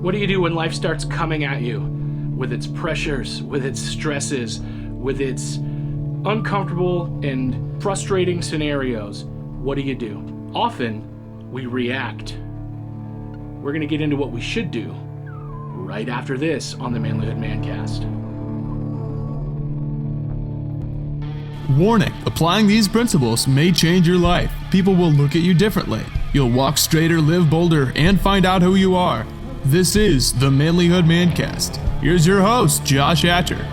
What do you do when life starts coming at you with its pressures, with its stresses, with its uncomfortable and frustrating scenarios? What do? Often, we react. We're going to get into what we should do right after this on the Manlihood Mancast. Warning, applying these principles may change your life. People will look at you differently. You'll walk straighter, live bolder, and find out who you are. This is the Manlihood Mancast. Here's your host, Josh Hatcher.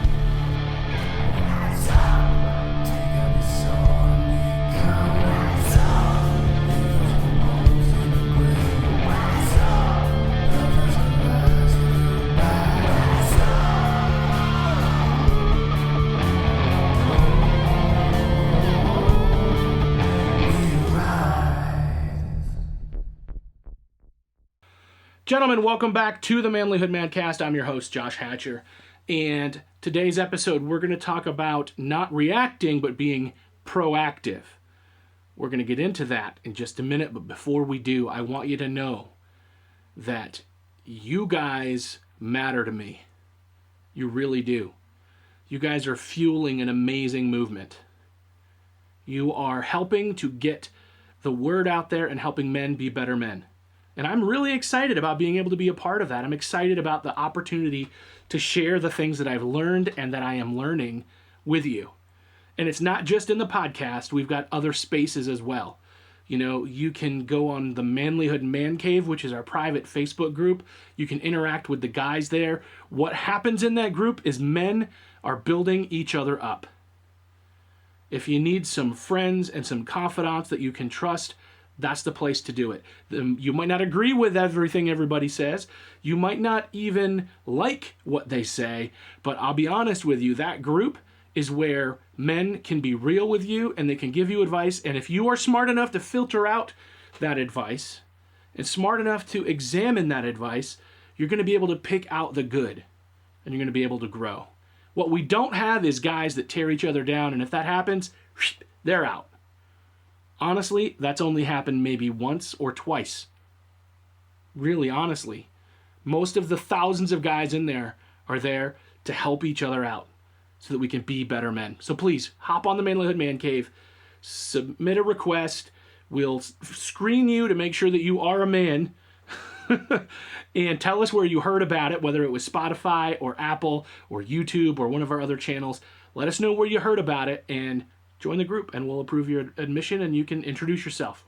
Gentlemen, welcome back to the Manlihood Mancast. I'm your host, Josh Hatcher, and today's episode, we're going to talk about not reacting, but being proactive. We're going to get into that in just a minute, but before we do, I want you to know that you guys matter to me. You really do. You guys are fueling an amazing movement. You are helping to get the word out there and helping men be better men. And I'm really excited about being able to be a part of that. I'm excited about the opportunity to share the things that I've learned and that I am learning with you. And it's not just in the podcast. We've got other spaces as well. You know, you can go on the Manlihood Man Cave, which is our private Facebook group. You can interact with the guys there. What happens in that group is men are building each other up. If you need some friends and some confidants that you can trust, that's the place to do it. You might not agree with everything everybody says. You might not even like what they say, but I'll be honest with you, that group is where men can be real with you and they can give you advice. And if you are smart enough to filter out that advice and smart enough to examine that advice, you're going to be able to pick out the good and you're going to be able to grow. What we don't have is guys that tear each other down, and if that happens, they're out. Honestly, that's only happened maybe once or twice. Really, honestly. Most of the thousands of guys in there are there to help each other out so that we can be better men. So please, hop on the Manlihood Man Cave, submit a request. We'll screen you to make sure that you are a man. And tell us where you heard about it, whether it was Spotify or Apple or YouTube or one of our other channels. Let us know where you heard about it and join the group, and we'll approve your admission, and you can introduce yourself.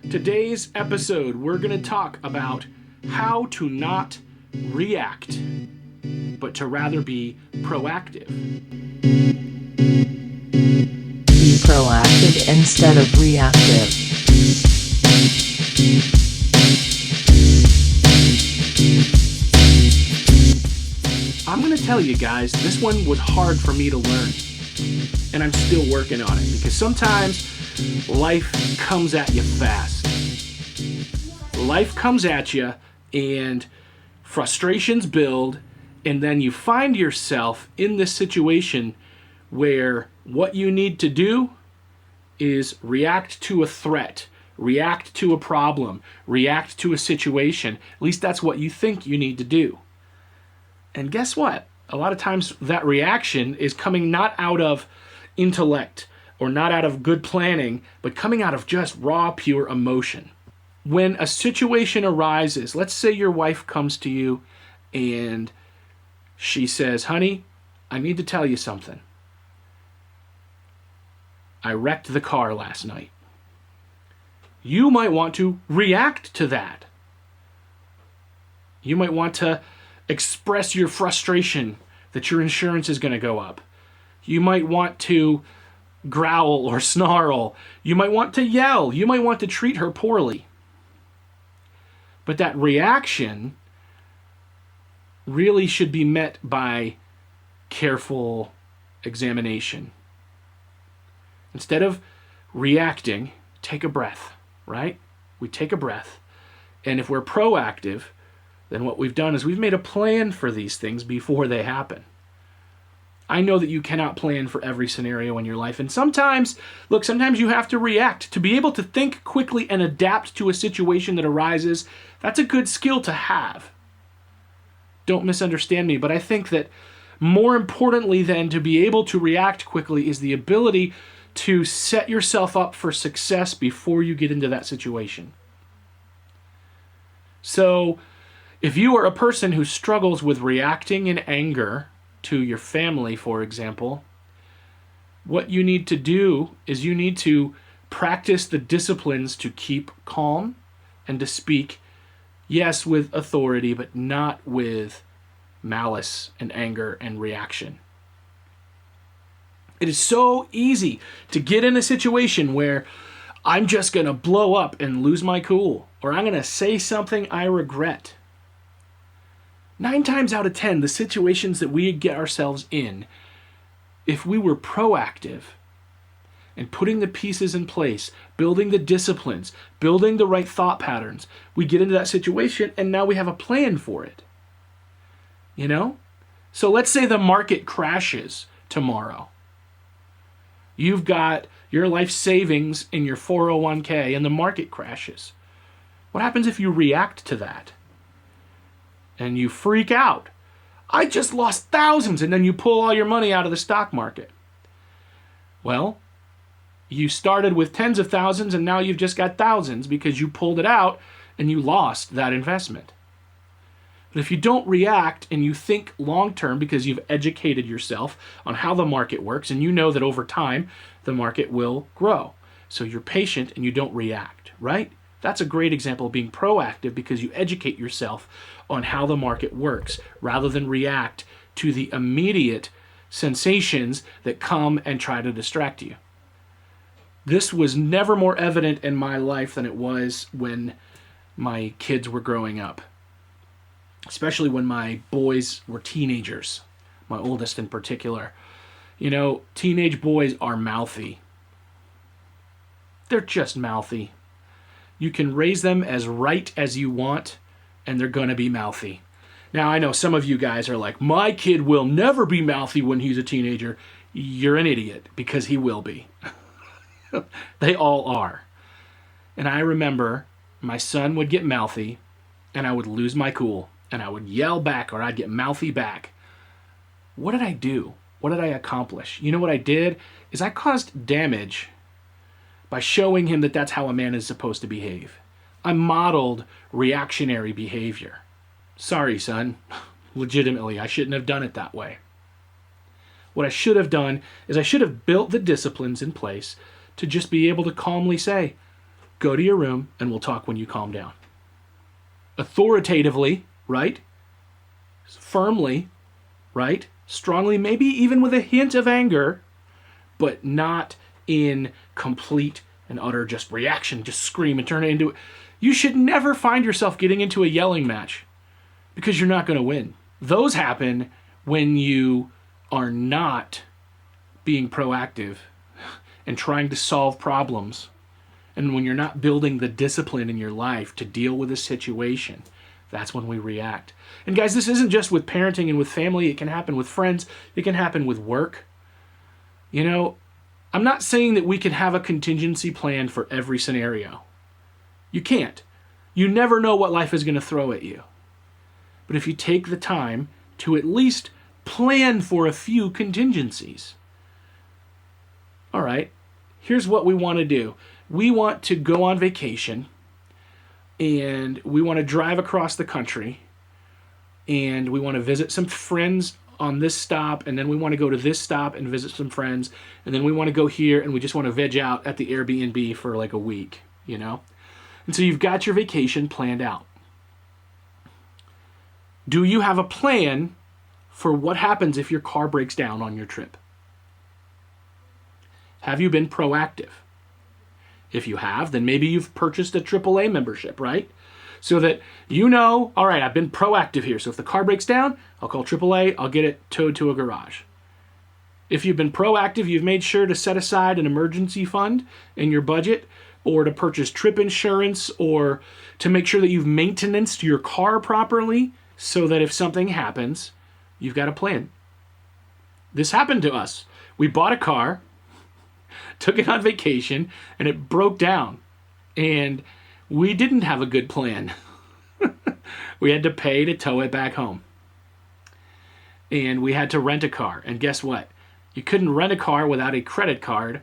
Today's episode, we're going to talk about how to not react, but to rather be proactive. Be proactive instead of reactive. I'm going to tell you guys, this one was hard for me to learn. And I'm still working on it because sometimes life comes at you fast. Life comes at you and frustrations build, and then you find yourself in this situation where what you need to do is react to a threat, react to a problem, react to a situation. At least that's what you think you need to do. And guess what? A lot of times that reaction is coming not out of intellect or not out of good planning, but coming out of just raw, pure emotion. When a situation arises, let's say your wife comes to you and she says, "Honey, I need to tell you something. I wrecked the car last night." You might want to react to that. You might want to express your frustration that your insurance is going to go up. You might want to growl or snarl. You might want to yell. You might want to treat her poorly. But that reaction really should be met by careful examination. Instead of reacting, take a breath, right? We take a breath. And if we're proactive, then what we've done is we've made a plan for these things before they happen. I know that you cannot plan for every scenario in your life. And sometimes you have to react. To be able to think quickly and adapt to a situation that arises, that's a good skill to have. Don't misunderstand me, but I think that more importantly than to be able to react quickly is the ability to set yourself up for success before you get into that situation. So, if you are a person who struggles with reacting in anger to your family, for example, what you need to do is you need to practice the disciplines to keep calm and to speak, yes, with authority, but not with malice and anger and reaction. It is so easy to get in a situation where I'm just going to blow up and lose my cool, or I'm going to say something I regret. 9 times out of 10, the situations that we get ourselves in, if we were proactive and putting the pieces in place, building the disciplines, building the right thought patterns, we get into that situation and now we have a plan for it. You know? So let's say the market crashes tomorrow. You've got your life savings in your 401k and the market crashes. What happens if you react to that? And you freak out. I just lost thousands, and then you pull all your money out of the stock market. Well, you started with tens of thousands and now you've just got thousands because you pulled it out and you lost that investment. But if you don't react and you think long term because you've educated yourself on how the market works and you know that over time the market will grow. So you're patient and you don't react, right? That's a great example of being proactive because you educate yourself on how the market works rather than react to the immediate sensations that come and try to distract you. This was never more evident in my life than it was when my kids were growing up, especially when my boys were teenagers, my oldest in particular. You know, teenage boys are mouthy. They're just mouthy. You can raise them as right as you want, and they're going to be mouthy. Now, I know some of you guys are like, my kid will never be mouthy when he's a teenager. You're an idiot, because he will be. They all are. And I remember my son would get mouthy, and I would lose my cool, and I would yell back, or I'd get mouthy back. What did I do? What did I accomplish? You know what I did? Is I caused damage by showing him that that's how a man is supposed to behave. I modeled reactionary behavior. Sorry, son. Legitimately, I shouldn't have done it that way. What I should have done is I should have built the disciplines in place to just be able to calmly say, go to your room and we'll talk when you calm down. Authoritatively, right? Firmly, right? Strongly, maybe even with a hint of anger, but not in complete and utter just reaction, just scream and turn it into it. You should never find yourself getting into a yelling match because you're not going to win. Those happen when you are not being proactive and trying to solve problems, and when you're not building the discipline in your life to deal with a situation. That's when we react. And guys, this isn't just with parenting and with family. It can happen with friends. It can happen with work. You know, I'm not saying that we can have a contingency plan for every scenario. You can't. You never know what life is going to throw at you. But if you take the time to at least plan for a few contingencies. All right, here's what we want to do. We want to go on vacation, and we want to drive across the country, and we want to visit some friends on this stop, and then we want to go to this stop and visit some friends, and then we want to go here, and we just want to veg out at the Airbnb for like a week, you know? And so you've got your vacation planned out. Do you have a plan for what happens if your car breaks down on your trip? Have you been proactive? If you have, then maybe you've purchased a AAA membership, right? So that you know, all right, I've been proactive here. So if the car breaks down, I'll call AAA, I'll get it towed to a garage. If you've been proactive, you've made sure to set aside an emergency fund in your budget, or to purchase trip insurance, or to make sure that you've maintained your car properly so that if something happens, you've got a plan. This happened to us. We bought a car, took it on vacation, and it broke down. And we didn't have a good plan. We had to pay to tow it back home. and we had to rent a car. And guess what? You couldn't rent a car without a credit card.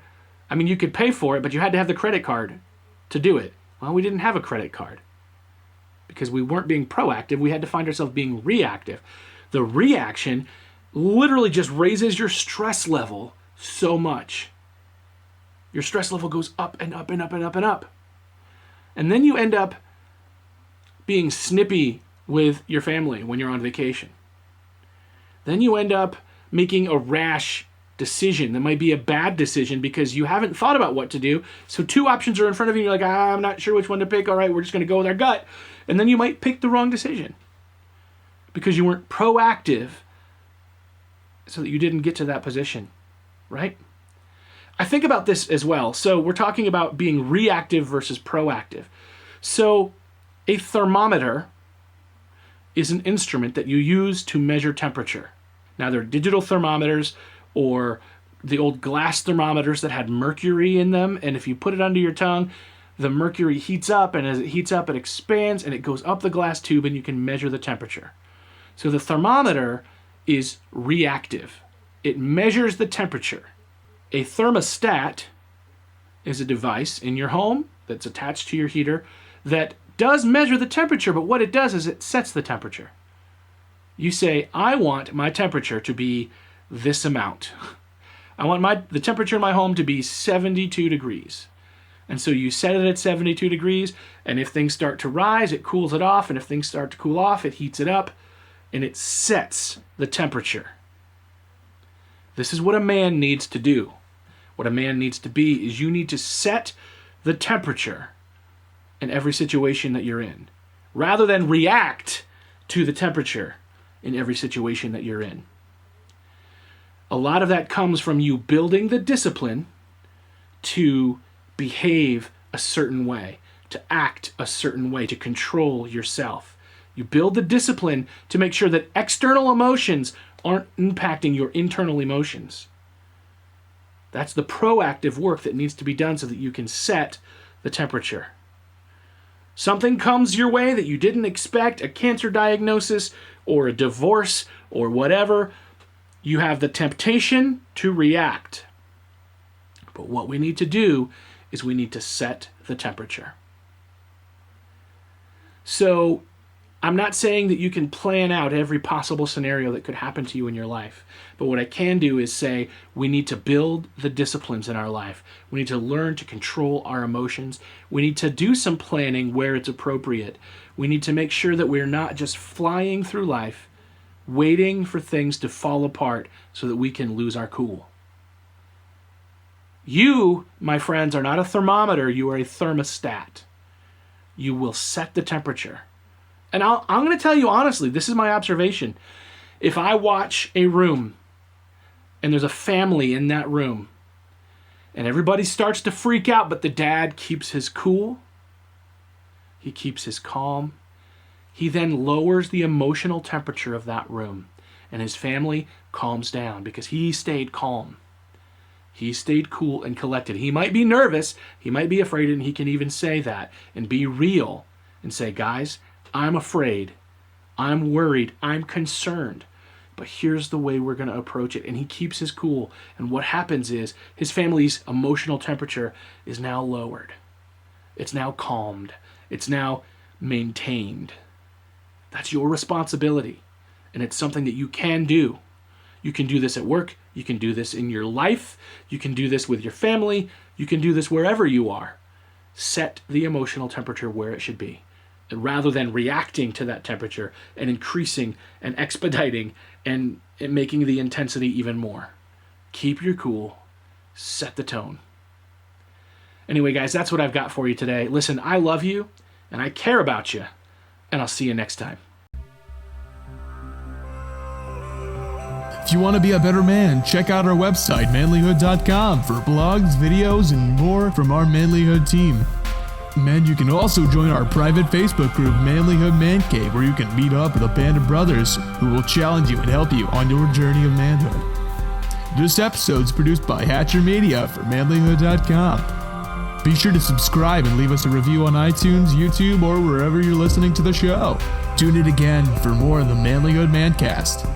I mean, you could pay for it, but you had to have the credit card to do it. Well, we didn't have a credit card because we weren't being proactive. We had to find ourselves being reactive. The reaction literally just raises your stress level so much. Your stress level goes up and up and up and up and up. And then you end up being snippy with your family when you're on vacation. Then you end up making a rash decision that might be a bad decision because you haven't thought about what to do. So two options are in front of you. You're like, I'm not sure which one to pick. All right, we're just going to go with our gut. And then you might pick the wrong decision because you weren't proactive so that you didn't get to that position, right? I think about this as well. So we're talking about being reactive versus proactive. So a thermometer is an instrument that you use to measure temperature. Now, there are digital thermometers or the old glass thermometers that had mercury in them, and if you put it under your tongue, the mercury heats up, and as it heats up, it expands, and it goes up the glass tube, and you can measure the temperature. So the thermometer is reactive. It measures the temperature. A thermostat is a device in your home that's attached to your heater that does measure the temperature, but what it does is it sets the temperature. You say, I want my temperature to be this amount. I want the temperature in my home to be 72 degrees. And so you set it at 72 degrees, and if things start to rise, it cools it off, and if things start to cool off, it heats it up, and it sets the temperature. This is what a man needs to do. What a man needs to be is you need to set the temperature in every situation that you're in, rather than react to the temperature in every situation that you're in. A lot of that comes from you building the discipline to behave a certain way, to act a certain way, to control yourself. You build the discipline to make sure that external emotions aren't impacting your internal emotions. That's the proactive work that needs to be done so that you can set the temperature. Something comes your way that you didn't expect, a cancer diagnosis or a divorce or whatever, you have the temptation to react. But what we need to do is we need to set the temperature. So I'm not saying that you can plan out every possible scenario that could happen to you in your life. But what I can do is say we need to build the disciplines in our life. We need to learn to control our emotions. We need to do some planning where it's appropriate. We need to make sure that we're not just flying through life, waiting for things to fall apart so that we can lose our cool. You, my friends, are not a thermometer. You are a thermostat. You will set the temperature. And I'm going to tell you honestly, this is my observation. If I watch a room and there's a family in that room and everybody starts to freak out, but the dad keeps his cool, he keeps his calm, he then lowers the emotional temperature of that room and his family calms down because he stayed calm. He stayed cool and collected. He might be nervous, he might be afraid, and he can even say that and be real and say, guys, I'm afraid, I'm worried, I'm concerned, but here's the way we're going to approach it. And he keeps his cool. And what happens is his family's emotional temperature is now lowered. It's now calmed. It's now maintained. That's your responsibility. And it's something that you can do. You can do this at work. You can do this in your life. You can do this with your family. You can do this wherever you are. Set the emotional temperature where it should be, rather than reacting to that temperature and increasing and expediting and making the intensity even more. Keep your cool. Set the tone. Anyway, guys, that's what I've got for you today. Listen, I love you and I care about you, and I'll see you next time. If you want to be a better man, check out our website, manlihood.com, for blogs, videos, and more from our Manlihood team. And you can also join our private Facebook group, Manlihood Man Cave, where you can meet up with a band of brothers who will challenge you and help you on your journey of manhood. This episode's produced by Hatcher Media for manlihood.com. Be sure to subscribe and leave us a review on iTunes, YouTube, or wherever you're listening to the show. Tune in again for more of the Manlihood Mancast.